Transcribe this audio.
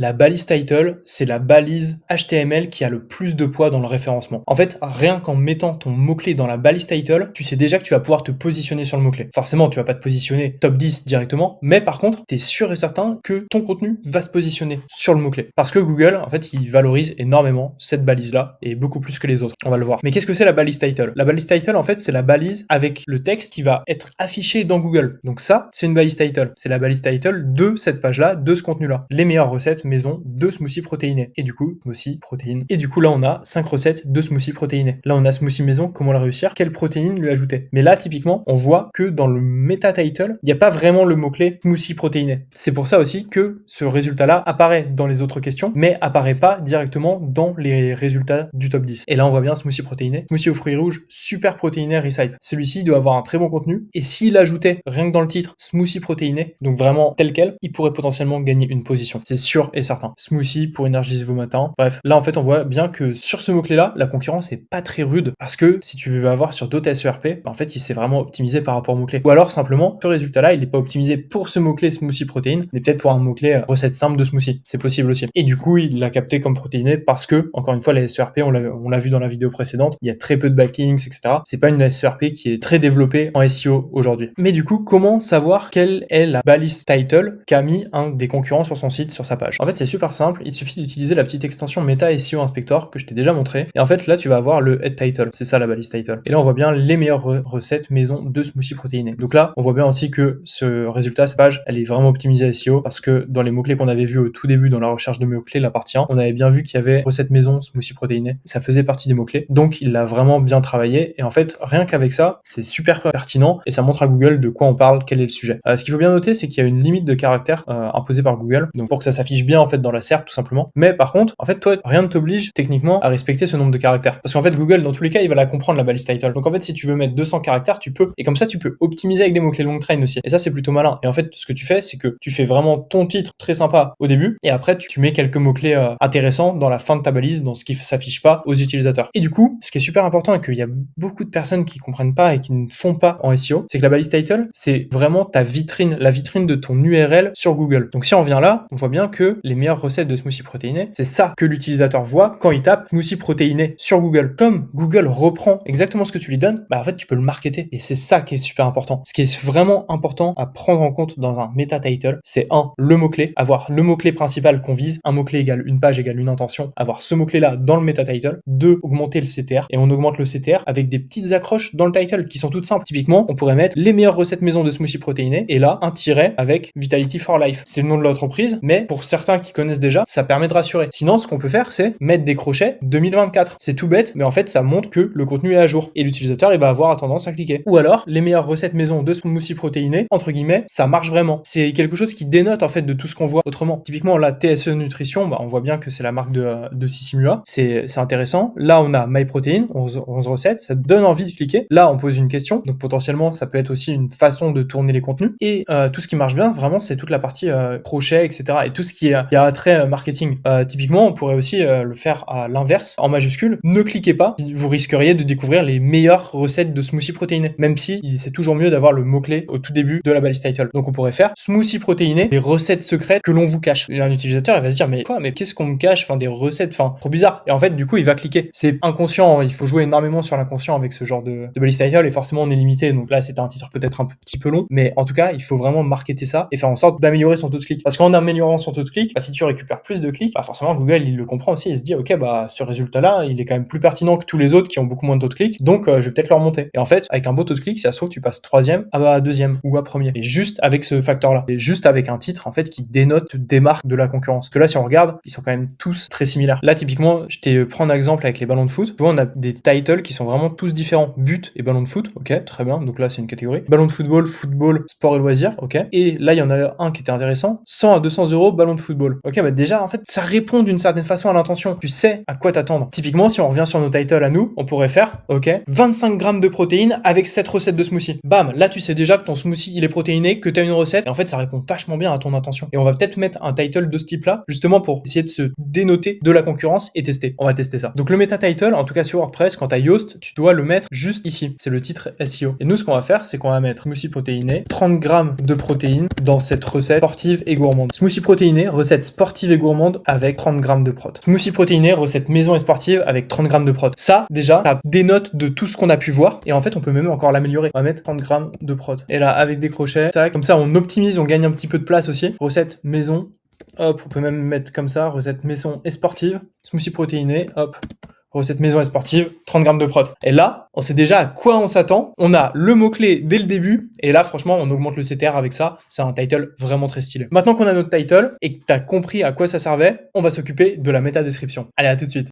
La balise title, c'est la balise HTML qui a le plus de poids dans le référencement. En fait, rien qu'en mettant ton mot-clé dans la balise title, tu sais déjà que tu vas pouvoir te positionner sur le mot-clé. Forcément, tu vas pas te positionner top 10 directement, mais par contre, tu es sûr et certain que ton contenu va se positionner sur le mot-clé. Parce que Google, en fait, il valorise énormément cette balise-là, et beaucoup plus que les autres. On va le voir. Mais qu'est-ce que c'est la balise title? La balise title, en fait, c'est la balise avec le texte qui va être affiché dans Google. Donc ça, c'est une balise title. C'est la balise title de cette page-là, de ce contenu-là. Les meilleures recettes maison de smoothie protéiné. Et du coup, smoothie protéine. Et du coup, là, on a 5 recettes de smoothie protéiné. Là, on a smoothie maison, comment le réussir? Quelle protéine lui ajouter? Mais là, typiquement, on voit que dans le meta title, il n'y a pas vraiment le mot-clé smoothie protéiné. C'est pour ça aussi que ce résultat-là apparaît dans les autres questions, mais apparaît pas directement dans les résultats du top 10. Et là, on voit bien smoothie protéiné. Smoothie aux fruits rouges, super protéiné, recipe. Celui-ci doit avoir un très bon contenu. Et s'il ajoutait, rien que dans le titre, smoothie protéiné, donc vraiment tel quel, il pourrait potentiellement gagner une position. C'est sûr et certain. Smoothie pour énergiser vos matins. Bref, là, en fait, on voit bien que sur ce mot-clé-là, la concurrence est pas très rude parce que si tu veux avoir sur d'autres SERP, en fait, il s'est vraiment optimisé par rapport au mot-clé. Ou alors, simplement, ce résultat-là, il n'est pas optimisé pour ce mot-clé smoothie protéine, mais peut-être pour un mot-clé recette simple de smoothie. C'est possible aussi. Et du coup, il l'a capté comme protéiné parce que, encore une fois, les SERP, on l'a vu dans la vidéo précédente, il y a très peu de backlinks, etc. C'est pas une SERP qui est très développée en SEO aujourd'hui. Mais du coup, comment savoir quelle est la balise title qu'a mis un des concurrents sur son site, sur sa page? En fait, c'est super simple. Il suffit d'utiliser la petite extension Meta SEO Inspector que je t'ai déjà montré. Et en fait, là, tu vas avoir le head title. C'est ça la balise title. Et là, on voit bien les meilleures recettes maison de smoothie protéiné. Donc là, on voit bien aussi que ce résultat, cette page, elle est vraiment optimisée SEO parce que dans les mots-clés qu'on avait vus au tout début dans la recherche de mots-clés, la partie 1, on avait bien vu qu'il y avait recette maison, smoothie protéiné. Ça faisait partie des mots-clés. Donc, il l'a vraiment bien travaillé. Et en fait, rien qu'avec ça, c'est super pertinent et ça montre à Google de quoi on parle, quel est le sujet. Ce qu'il faut bien noter, c'est qu'il y a une limite de caractères imposée par Google. Donc, pour que ça s'affiche bien, en fait, dans la SERP, tout simplement. Mais par contre, en fait, toi, rien ne t'oblige techniquement à respecter ce nombre de caractères. Parce qu'en fait, Google, dans tous les cas, il va la comprendre, la balise title. Donc, en fait, si tu veux mettre 200 caractères, tu peux. Et comme ça, tu peux optimiser avec des mots-clés long train aussi. Et ça, c'est plutôt malin. Et en fait, ce que tu fais, c'est que tu fais vraiment ton titre très sympa au début. Et après, tu mets quelques mots-clés intéressants dans la fin de ta balise, dans ce qui s'affiche pas aux utilisateurs. Et du coup, ce qui est super important et qu'il y a beaucoup de personnes qui comprennent pas et qui ne font pas en SEO, c'est que la balise title, c'est vraiment ta vitrine, la vitrine de ton URL sur Google. Donc si on revient là, on voit bien que les meilleures recettes de smoothie protéiné, c'est ça que l'utilisateur voit quand il tape smoothie protéiné sur Google. Comme Google reprend exactement ce que tu lui donnes, bah en fait tu peux le marketer. Et c'est ça qui est super important. Ce qui est vraiment important à prendre en compte dans un meta title, c'est le mot-clé, avoir le mot-clé principal qu'on vise, un mot-clé égale une page égale une intention, avoir ce mot-clé là dans le meta title, 2, augmenter le CTR, et on augmente le CTR avec des petites accroches dans le title qui sont toutes simples. Typiquement, on pourrait mettre les meilleures recettes maison de smoothie protéiné, et là, un tiret avec Vitality for Life. C'est le nom de l'entreprise, mais pour certains qui connaissent déjà, ça permet de rassurer. Sinon, ce qu'on peut faire, c'est mettre des crochets 2024. C'est tout bête, mais en fait, ça montre que le contenu est à jour, et l'utilisateur, il va avoir tendance à cliquer. Ou alors, les meilleures recettes maison de smoothie protéiné, entre guillemets, ça marche vraiment. C'est quelque chose qui dénote, en fait, de tout ce qu'on voit autrement. Typiquement, la TSE Nutrition, bah, on voit bien que c'est la marque de Sissimua. C'est intéressant. Là, on a MyProtein, 11 recettes, ça te donne envie de cliquer. Là, on pose une question, donc potentiellement, ça peut être aussi une façon de tourner les contenus. Et tout ce qui marche bien, vraiment, c'est toute la partie crochet, etc. Et tout ce qui a trait marketing. Typiquement, on pourrait aussi le faire à l'inverse, en majuscule. Ne cliquez pas, vous risqueriez de découvrir les meilleures recettes de smoothie protéiné, même si c'est toujours mieux d'avoir le mot-clé au tout début de la balise title. Donc on pourrait faire smoothie protéiné, les recettes secrètes que l'on vous cache. Et un utilisateur, il va se dire, mais quoi, mais qu'est-ce qu'on me cache? Enfin, des recettes, enfin, trop bizarre. Et en fait, du coup, il va cliquer. C'est inconscient, il faut jouer énormément sur l'inconscient avec ce genre de balise title, et forcément, on est limité. Donc là, c'était un titre peut-être un petit peu long, mais en tout cas, il faut vraiment marketer ça et faire en sorte d'améliorer son taux de clic. Parce qu'en améliorant son taux de clic, bah, si tu récupères plus de clics, bah, forcément, Google, il le comprend aussi. Il se dit, ok, bah, ce résultat-là, il est quand même plus pertinent que tous les autres qui ont beaucoup moins de taux de clic, donc je vais peut-être le remonter. Et en fait, avec un beau taux de clic, si ça se trouve, tu passes 3e à 2e ou à 1er. Et juste avec ce facteur-là. Et juste avec un titre, en fait, qui dénote, démarque de la concurrence. Parce que là, si on regarde, ils sont quand même tous très similaires. Là, typiquement, je t'ai pris un exemple avec les ballons de foot. Tu vois, on a des titles qui sont vraiment tous différents. But et ballon de foot, ok, très bien. Donc là, c'est une catégorie. Ballon de football, football, sport et loisirs, ok. Et là, il y en a un qui était intéressant. 100 à 200 euros, ballon de football. Ok, bah déjà, en fait, ça répond d'une certaine façon à l'intention. Tu sais à quoi t'attendre. Typiquement, si on revient sur nos titles à nous, on pourrait faire, ok, 25 grammes de protéines avec 7 recettes de smoothie. Bam, là, tu sais déjà que ton smoothie, il est protéiné, que t'as une recette. Et en fait, ça répond vachement bien à ton intention. Et on va peut-être mettre un title de ce type-là, justement pour essayer de se dénoter de la concurrence et tester. On va tester ça. Donc le meta title, en tout cas sur WordPress, quand t'as Yoast, tu dois le mettre juste ici. C'est le titre SEO. Et nous, ce qu'on va faire, c'est qu'on va mettre smoothie protéiné, 30 grammes de protéines dans cette recette sportive et gourmande. Smoothie protéiné, recette recette sportive et gourmande avec 30 grammes de prot. Smoothie protéiné, recette maison et sportive avec 30 grammes de prot. Ça, déjà, ça dénote de tout ce qu'on a pu voir. Et en fait, on peut même encore l'améliorer. On va mettre 30 grammes de prot. Et là, avec des crochets, tac. Comme ça, on optimise, on gagne un petit peu de place aussi. Recette maison. Hop, on peut même mettre comme ça, recette maison et sportive. Smoothie protéiné, hop. Recette maison et sportive, 30 grammes de prot. Et là, on sait déjà à quoi on s'attend. On a le mot-clé dès le début. Et là, franchement, on augmente le CTR avec ça. C'est un title vraiment très stylé. Maintenant qu'on a notre title et que tu as compris à quoi ça servait, on va s'occuper de la méta-description. Allez, à tout de suite.